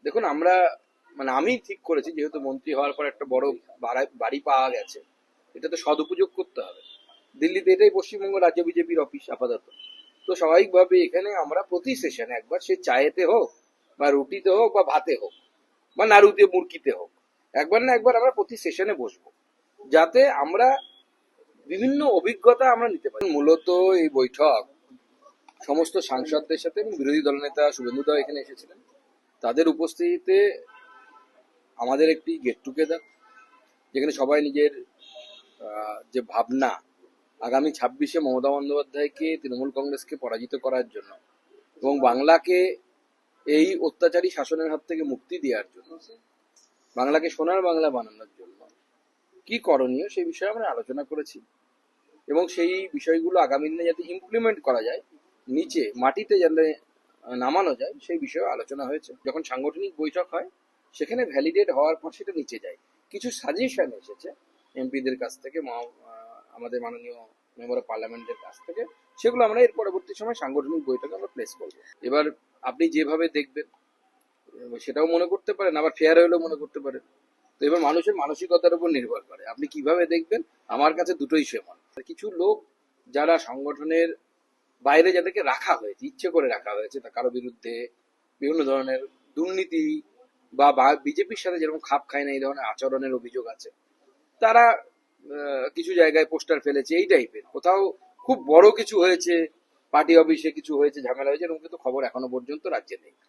দেখুন আমরা আমি ঠিক করেছি, যেহেতু মন্ত্রী হওয়ার পর একটা বড় বাড়ি পাওয়া গেছে, এটা তো সদুপযোগ করতে হবে। দিল্লিতে এটাই পশ্চিমবঙ্গ রাজ্য বিজেপির অফিস আপাতত। তো স্বাভাবিকভাবে এখানে আমরা প্রতি সেশনে একবার, সে চায়েতে হোক বা রুটিতে হোক বা ভাতে হোক বা নাড়ুতে মুরগিতে হোক, একবার না একবার আমরা প্রতি সেশনে বসবো, যাতে আমরা বিভিন্ন অভিজ্ঞতা আমরা নিতে পারি। মূলত এই বৈঠক সমস্ত সাংসদদের সাথে এবং বিরোধী দলনেতা শুভেন্দু দাও এখানে এসেছিলেন, তাদের উপস্থিতিতে আমাদের একটি গেট টুগেদার, যেখানে সবাই নিজের যে ভাবনা, আগামী 26-এ মমতা বন্দ্যোপাধ্যায়কে, তৃণমূল কংগ্রেসকে পরাজিত করার জন্য এবং বাংলাকে এই অত্যাচারী শাসনের হাত থেকে মুক্তি দেওয়ার জন্য, বাংলাকে সোনার বাংলা বানানোর জন্য কি করণীয় সেই বিষয়ে আমরা আলোচনা করেছি। এবং সেই বিষয়গুলো আগামী দিনে যাতে ইমপ্লিমেন্ট করা যায়, নিচে মাটিতে যাতে নামানো যায়, সেই বিষয়ে আলোচনা হয়েছে। যখন সাংগঠনিক বৈঠক হয়, সেখানে ভ্যালিডেট হওয়ার পর সেটা নিচে যায়। কিছু সাজেশন এসেছে এমপিদের কাছ থেকে, আমাদের মাননীয় মেম্বার অফ পার্লামেন্টের কাছ থেকে, সেগুলো আমরা এর পরবর্তী সময় সাংগঠনিক বৈঠকে আমরা প্লেস করব। এবার আপনি যেভাবে দেখবেন সেটাও মনে করতে পারেন, আবার ফেয়ার হলেও মনে করতে পারেন। তো এবার মানুষের মানসিকতার উপর নির্ভর করে আপনি কিভাবে দেখবেন। আমার কাছে দুটোই সমান। কিছু লোক যারা সংগঠনের বাইরে, যাদেরকে রাখা হয়েছে, ইচ্ছে করে রাখা হয়েছে, তা কারো বিরুদ্ধে বিভিন্ন ধরনের দুর্নীতি বা বিজেপির সাথে যেরকম খাপ খায় না এই ধরনের আচরণের অভিযোগ আছে, তারা কিছু জায়গায় পোস্টার ফেলেছে এই টাইপের। কোথাও খুব বড় কিছু হয়েছে, পার্টি অফিসে কিছু হয়েছে, ঝামেলা হয়েছে, এরকম কিন্তু খবর এখনো পর্যন্ত রাজ্যে নেই।